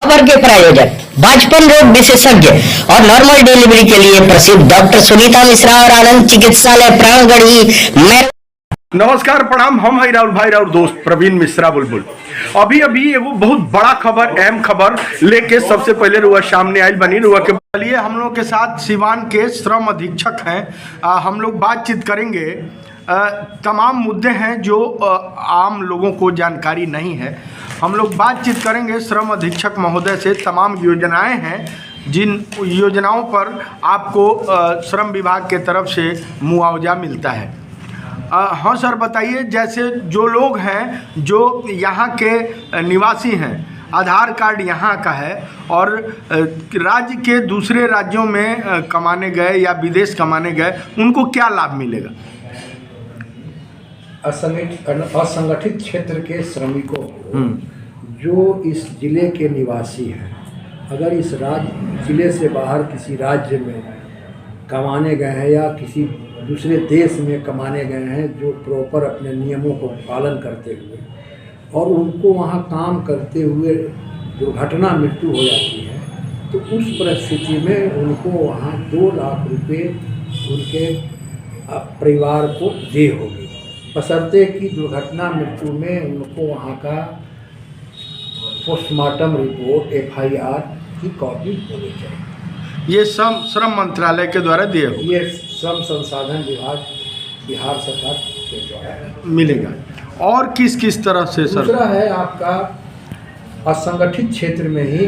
खबर के प्रायोजक बाजपन रोग विशेषज्ञ और नॉर्मल डिलीवरी के लिए प्रसिद्ध डॉक्टर सुनीता मिश्रा और आनंद चिकित्सालय प्राणगढ़ी में। नमस्कार प्रणाम। हम है राहुल भाई और दोस्त प्रवीण मिश्रा बुलबुल। अभी एगो बहुत बड़ा खबर, अहम खबर लेके सबसे पहले रुआ सामने आयल बनी। रुआ के लिए हम लोग के साथ सिवान के श्रम अधीक्षक हैं। हम लोग बातचीत करेंगे। तमाम मुद्दे हैं जो आम लोगों को जानकारी नहीं है। हम लोग बातचीत करेंगे श्रम अधीक्षक महोदय से। तमाम योजनाएं हैं जिन योजनाओं पर आपको श्रम विभाग के तरफ से मुआवजा मिलता है। हाँ सर, बताइए। जैसे जो लोग हैं जो यहाँ के निवासी हैं, आधार कार्ड यहाँ का है और राज्य के दूसरे राज्यों में कमाने गए या विदेश कमाने गए, उनको क्या लाभ मिलेगा? असंगठित क्षेत्र के श्रमिकों को जो इस जिले के निवासी हैं, अगर इस जिले से बाहर किसी राज्य में कमाने गए हैं या किसी दूसरे देश में कमाने गए हैं, जो प्रॉपर अपने नियमों को पालन करते हुए, और उनको वहाँ काम करते हुए दुर्घटना मृत्यु हो जाती है, तो उस परिस्थिति में उनको वहाँ 2 लाख रुपए उनके परिवार को दे होगी, बशर्ते कि दुर्घटना मृत्यु में उनको वहाँ का पोस्टमार्टम रिपोर्ट FIR की कॉपी होनी चाहिए। ये श्रम मंत्रालय के द्वारा दिए होगा। ये श्रम संसाधन विभाग बिहार सरकार के द्वारा मिलेगा। और किस किस तरह से सर? दूसरा है आपका असंगठित क्षेत्र में ही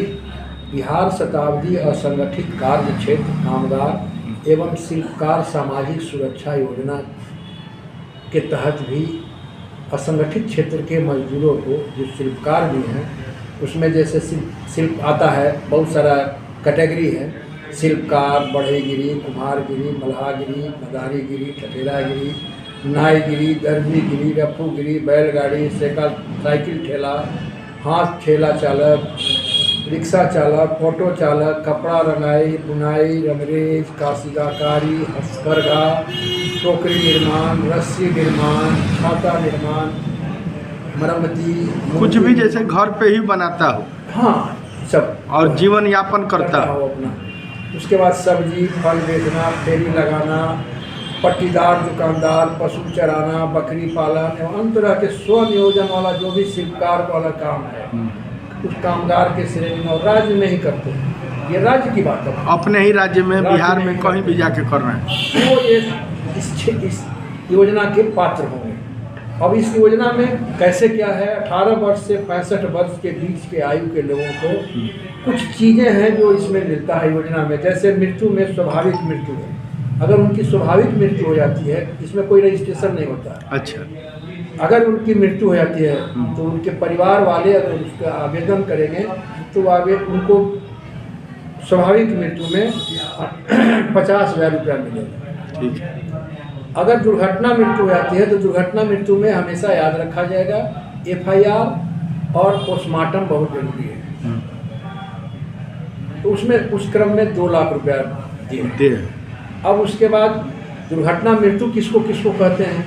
बिहार शताब्दी असंगठित कार्य क्षेत्र कामगार एवं शिल्पकार सामाजिक सुरक्षा योजना के तहत भी असंगठित क्षेत्र के मजदूरों को, जो शिल्पकार भी हैं, उसमें जैसे शिल्प आता है, बहुत सारा कैटेगरी है। शिल्पकार, बढ़ईगिरी, कुम्हारगिरी, मल्हागिरी, मदारीगिरी, ठठेरागिरी, नाईगिरी, दर्जीगिरी, रफ्फूगिरी, बैलगाड़ी, साइकिल ठेला, हाथ ठेला चालक, रिक्शा चालक, ऑटो चालक, कपड़ा रंगाई, बुनाई, रंगरेज, काशीगाकारी, हस्तकरघा, टोकरी निर्माण, रस्सी निर्माण, छाता निर्माण, मरम्मती, कुछ भी जैसे घर पे ही बनाता हो। हाँ, सब, और जीवन यापन करता हो अपना। उसके बाद सब्जी फल बेचना, फेरी लगाना, पट्टीदार दुकानदार, पशु चराना, बकरी पालन एवं अन्य तरह के स्वनियोजन वाला जो भी शिल्पकार वाला काम है, उस कामगार के श्रेणी में और राज्य में ही करते हैं। ये राज्य की बात है, अपने ही राज्य में, बिहार में कहीं भी जाके कर रहे हैं, वो ये इस योजना के पात्र होंगे। अब इस योजना में कैसे क्या है, 18 वर्ष से 65 वर्ष के बीच के आयु के लोगों को कुछ चीज़ें हैं जो इसमें मिलता है योजना में। जैसे मृत्यु में स्वाभाविक मृत्यु है, अगर उनकी स्वाभाविक मृत्यु हो जाती है, इसमें कोई रजिस्ट्रेशन नहीं होता। अच्छा। अगर उनकी मृत्यु हो जाती है तो उनके परिवार वाले अगर उसका आवेदन करेंगे तो उनको स्वाभाविक मृत्यु में 50,000 रुपया मिलेगा। ठीक है। अगर दुर्घटना मृत्यु हो जाती है तो दुर्घटना मृत्यु में हमेशा याद रखा जाएगा FIR और पोस्टमार्टम बहुत जरूरी है। तो उसमें उस क्रम में 2 लाख रुपया दिए। अब उसके बाद दुर्घटना मृत्यु किसको किसको कहते हैं,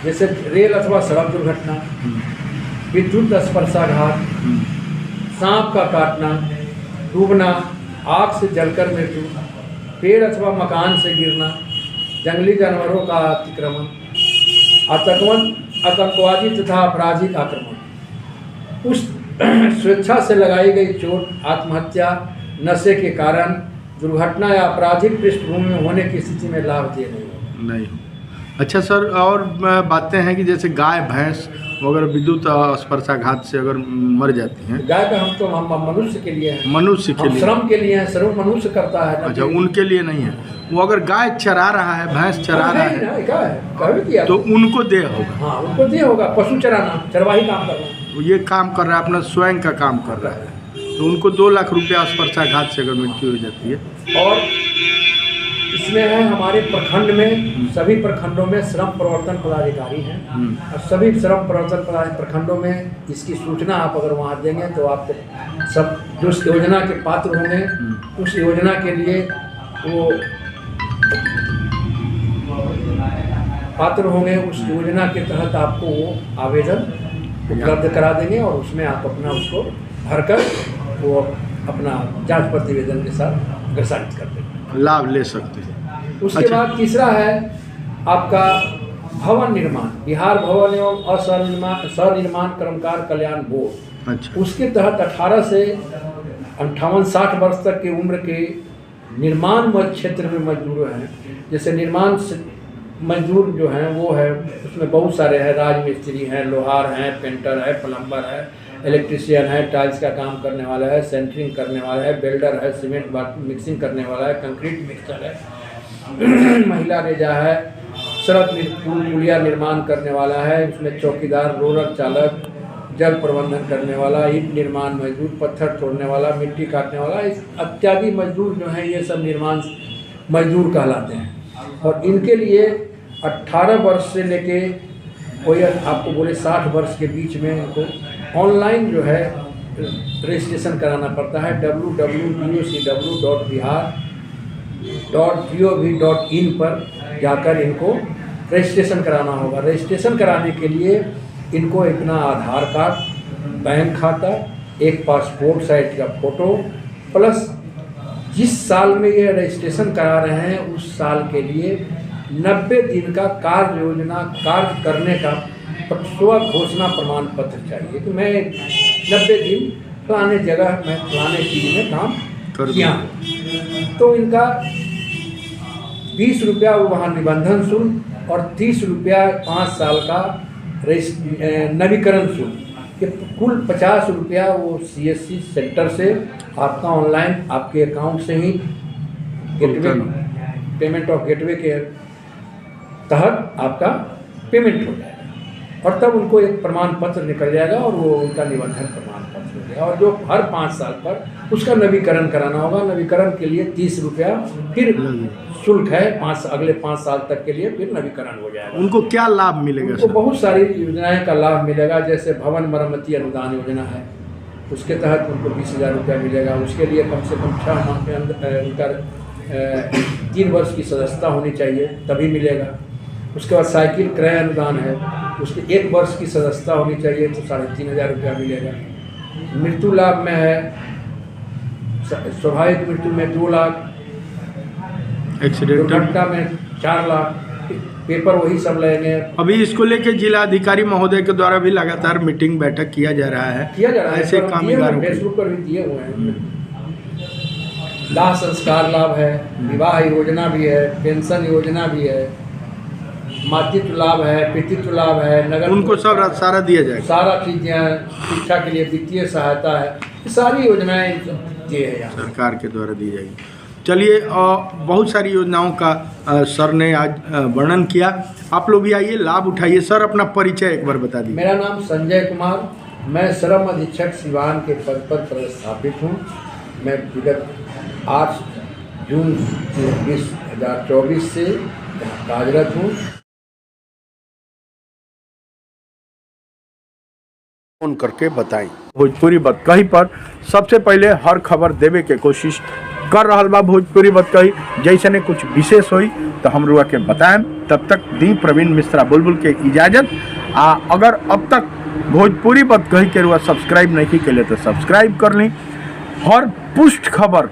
जैसे रेल अथवा सड़क दुर्घटना, विद्युत स्पर्शाघात, सांप का काटना, डूबना, आग से जलकर मृत्यु, पेड़ अथवा मकान से गिरना, जंगली जानवरों का अतिक्रमण, आतंकवादी तथा आपराधिक आक्रमण, उस स्वेच्छा से लगाई गई चोट, आत्महत्या, नशे के कारण, दुर्घटना या आपराधिक पृष्ठभूमि में होने की स्थिति में लाभ दिए नहीं। अच्छा सर, और बातें हैं कि जैसे गाय भैंस वगैरह विद्युत स्पर्शाघात से अगर मर जाती हैं, गाय का हम मनुष्य के लिए हैं, मनुष्य के लिए, श्रम के लिए हैं, श्रम मनुष्य करता है। अच्छा, उनके लिए नहीं है। वो अगर गाय चरा रहा है, भैंस चरा रहा है, तो उनको दे होगा। हाँ, उनको दे होगा। पशु चराना, चरवाही काम करना, ये काम कर रहा है, अपना स्वयं का काम कर रहा है, तो उनको 2 लाख रुपया स्पर्शाघात से अगर मृत्यु हो जाती है। और इसमें है हमारे प्रखंड में, सभी प्रखंडों में श्रम प्रवर्तन पदाधिकारी हैं, और सभी श्रम प्रवर्तन प्रखंडों में इसकी सूचना आप अगर वहाँ देंगे तो आपको सब जो उस योजना के पात्र होंगे, उस योजना के लिए वो पात्र होंगे, उस योजना के तहत आपको वो आवेदन उपलब्ध करा देंगे और उसमें आप अपना उसको भरकर वो अपना जांच प्रतिवेदन के साथ प्रसारित करते हैं, लाभ ले सकते हैं। उसके अच्छा। बाद तीसरा है आपका भवन निर्माण, बिहार भवन एवं स्वनिर्माण कर्मकार कल्याण बोर्ड। अच्छा। उसके तहत 18 से 58-60 वर्ष तक की उम्र के निर्माण क्षेत्र में मजदूर हैं, जैसे निर्माण मजदूर जो हैं वो है, उसमें बहुत सारे हैं, राजमिस्त्री हैं, लोहार हैं, पेंटर है, प्लम्बर है, इलेक्ट्रिशियन है, टाइल्स का काम करने वाला है, सेंटरिंग करने वाला है, बेल्डर है, सीमेंट मिक्सिंग करने वाला है, कंक्रीट मिक्सर है, महिला रेजा है, सड़क पुलिया निर्माण करने वाला है, उसमें चौकीदार, रोलर चालक, जल प्रबंधन करने वाला, ईंट निर्माण मजदूर, पत्थर तोड़ने वाला, मिट्टी काटने वाला, इस इत्यादि मजदूर जो हैं ये सब निर्माण मजदूर कहलाते हैं। और इनके लिए 18 वर्ष से लेके कोई आपको बोले 60 वर्ष के बीच में इनको ऑनलाइन जो है रजिस्ट्रेशन कराना पड़ता है। www.bihar.gov.in पर जाकर इनको रजिस्ट्रेशन कराना होगा। रजिस्ट्रेशन कराने के लिए इनको अपना आधार कार्ड, बैंक खाता, एक पासपोर्ट साइज का फ़ोटो प्लस जिस साल में ये रजिस्ट्रेशन करा रहे हैं उस साल के लिए 90 दिन का कार्य करने का स्व घोषणा प्रमाण पत्र चाहिए कि मैं 90 दिन फलाने जगह मैं फलाने चीज़ में काम किया। तो इनका 20 रुपया वहाँ निबंधन शुल्क और 30 रुपया 5 साल का नवीकरण शुल्क, ये कुल 50 रुपया वो CSC सेंटर से आपका ऑनलाइन आपके अकाउंट से ही गेटवे पेमेंट ऑफ गेटवे के तहत आपका पेमेंट हो जाएगा और तब उनको एक प्रमाण पत्र निकल जाएगा और वो उनका निबंधन प्रमाण पत्र हो जाएगा। और जो हर 5 साल पर उसका नवीकरण कराना होगा। नवीकरण के लिए 30 रुपया फिर शुल्क है, अगले 5 साल तक के लिए फिर नवीकरण हो जाएगा। उनको क्या लाभ मिलेगा? उनको बहुत सारी योजनाएं का लाभ मिलेगा, जैसे भवन मरम्मती अनुदान योजना है, उसके तहत उनको 20,000 रुपया मिलेगा। उसके लिए कम से कम 6 माह के अंदर उनका 3 वर्ष की सदस्यता होनी चाहिए तभी मिलेगा। उसके बाद साइकिल क्रय अनुदान है, उसके 1 वर्ष की सदस्यता होनी चाहिए तो 3,500 रुपया मिलेगा। मृत्यु लाभ में है, स्वाभाविक मृत्यु में 2 लाख, दुर्घटना में 4 लाख, पेपर वही सब लेंगे। अभी इसको लेके जिला अधिकारी महोदय के द्वारा भी लगातार मीटिंग बैठक किया जा रहा है ऐसे कामगारों फेसबुक पर भी दिए हुए हैं। दाह संस्कार लाभ है, विवाह योजना भी है, पेंशन योजना भी है, मातृत्व लाभ है, पितृत्व लाभ है, नगर उनको सब सारा दिया जाएगा। सारा चीज़ें, शिक्षा के लिए वित्तीय सहायता है, ये सारी योजनाएं दी है यहाँ सरकार के द्वारा दी जाएगी। चलिए, बहुत सारी योजनाओं का सर ने आज वर्णन किया। आप लोग भी आइए, लाभ उठाइए। सर, अपना परिचय एक बार बता दीजिए। मेरा नाम संजय कुमार, मैं श्रम अधीक्षक सिवान के पद पर पदस्थापित हूँ। मैं विगत 8 जून 2024 से कार्यरत हूँ। फोन करके बताएं। भोजपुरी बतकही पर सबसे पहले हर खबर देवे के कोशिश कर रहा बा भोजपुरी बतकही। जैसे ने कुछ विशेष हुई तो हम रुआ के बताएं। तब तक दी प्रवीण मिश्रा बुलबुल के इजाज़त। अगर अब तक भोजपुरी बतकही के रुआ सब्सक्राइब नहीं के लिए तो सब्सक्राइब कर ली। हर पुष्ट खबर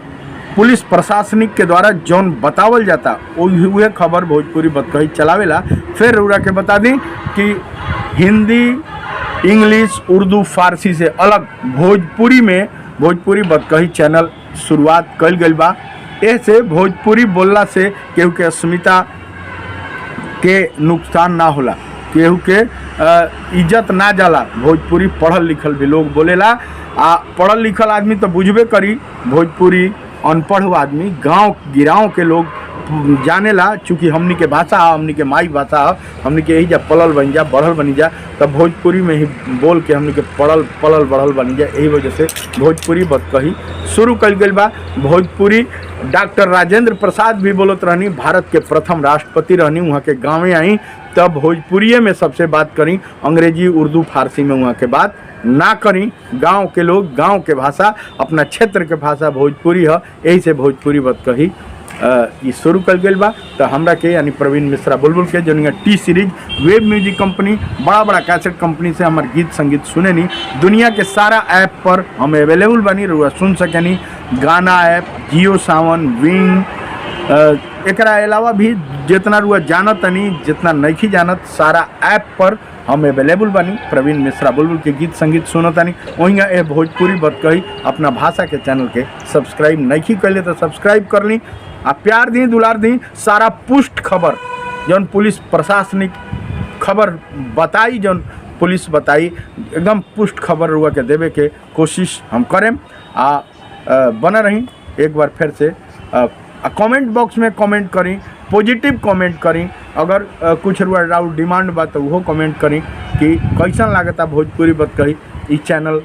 पुलिस प्रशासनिक के द्वारा जौन बतावल जाता वह खबर भोजपुरी बतकही चलावेला। फिर रुआ के बता दी कि हिंदी, इंग्लिश, उर्दू, फारसी से अलग भोजपुरी में भोजपुरी बतकही चैनल शुरुआत कल गई बा। ऐसे भोजपुरी बोलला से केहू के अस्मिता के नुकसान ना होला, केहू के इज्जत ना जाला। भोजपुरी पढ़ल लिखल भी लोग बोलेला। पढ़ल लिखल आदमी तो बुझबे करी, भोजपुरी अनपढ़ आदमी गांव गिराव के लोग जानेला। चूँकि हमनी के भाषा, हमनी के माई भाषा, हमनी के यही जा पलल बन जा, बढ़ल बनी जा, तब भोजपुरी में ही बोल के हमनी के पलल बढ़ल बनी जा। यही वजह से भोजपुरी बतकही शुरू कल गई बा। भोजपुरी डॉक्टर राजेंद्र प्रसाद भी बोलत रहनी, भारत के प्रथम राष्ट्रपति रहनी, वहाँ के गाँवे आई तब भोजपुरिये में सबसे बात करी, अंग्रेजी, उर्दू, फारसी में वहाँ के बात ना करी। गांव के लोग, गांव के भाषा, अपना क्षेत्र के भाषा भोजपुरी है। यही से भोजपुरी बतकही ये शुरू कर गई बा। तो हमरा के यानी प्रवीण मिश्रा बुलबुल के जो T series web music company बड़ा बड़ा कैसेट कंपनी से हमारे गीत संगीत सुने नी दुनिया के सारा ऐप पर हम अवेलेबल बनी रुआ सुन सकेनी। गाना ऐप, जियो सावन, विंग, एकरा अलावा भी जितना रुआ जानत नहीं जितना नहीं जानत सारा ऐप पर हम अवेलेबल बनी। प्रवीण मिश्रा बुलबुल के गीत संगीत सुनतानी वहीं ए भोजपुरी बात कही अपना भाषा के चैनल के सब्सक्राइब नहीं कर तो सब्सक्राइब कर ली आ प्यार दी दुलार दी। सारा पुष्ट खबर जौन पुलिस प्रशासनिक खबर बताई जौन पुलिस बताई एकदम पुष्ट खबर रुआ के देवे के कोशिश हम करें। बना रही एक बार फिर से कमेंट बॉक्स में कमेंट करी, पॉजिटिव कमेंट करी। अगर कुछ रुआ राउर डिमांड बा तो वो कमेंट करी कि कैसन लागता भोजपुरी बात कही। इस चैनल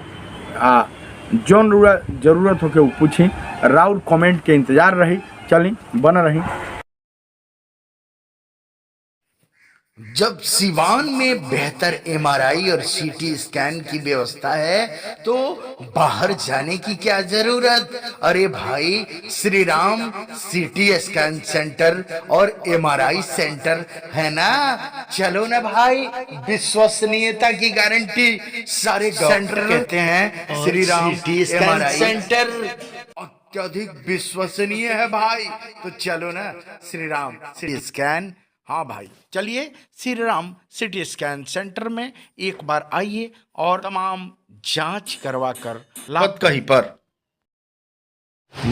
जौन रुआ जरूरत हो के वो पूछी, राउर कमेंट के इंतजार रही। चली बना रही। जब सिवान में बेहतर एमआरआई और सीटी स्कैन की व्यवस्था है तो बाहर जाने की क्या जरूरत। अरे भाई, Shri Ram CT scan centre और एमआरआई सेंटर है ना। चलो ना भाई, विश्वसनीयता की गारंटी सारे सेंटर कहते हैं। Shri Ram CT scan centre अत्यधिक विश्वसनीय है भाई। तो चलो ना श्री राम सीटी स्कैन। हाँ भाई, चलिए Shri Ram CT scan centre में एक बार आइए और तमाम जांच करवा कर लाभ कहीं पर।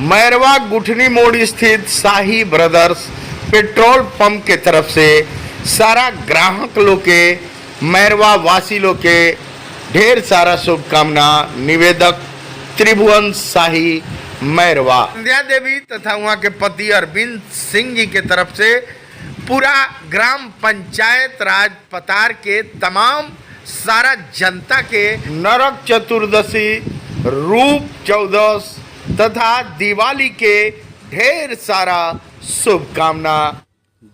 मैरवा गुठनी मोड़ स्थित शाही ब्रदर्स पेट्रोल पंप के तरफ से सारा ग्राहक लोग के, मैरवा वासी लोग के ढेर सारा शुभकामना। निवेदक त्रिभुवन शाही मैरवा। संध्या देवी तथा वहाँ के पति अरविंद सिंह जी के तरफ से पूरा ग्राम पंचायत राज पतार के तमाम सारा जनता के नरक चतुर्दशी, रूप चौदस तथा दिवाली के ढेर सारा शुभकामना।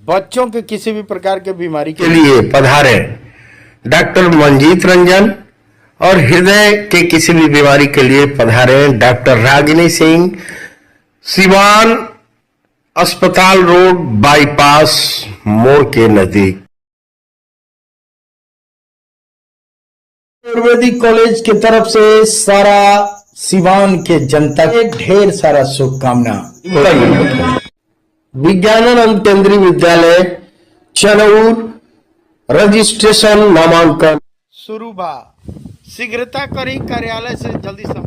बच्चों के किसी भी प्रकार के बीमारी के लिए पधारे डॉक्टर मंजीत रंजन और हृदय के किसी भी बीमारी के लिए पधारे डॉक्टर रागिनी सिंह। सिवान अस्पताल रोड बाईपास मोड़ के नजदीक। आयुर्वेदिक कॉलेज की तरफ से सारा सिवान के जनता के ढेर सारा शुभकामना। विज्ञानानंद केंद्रीय विद्यालय चनौर रजिस्ट्रेशन नामांकन शुरू बा। शीघ्रता करी, कार्यालय से जल्दी संपर्क।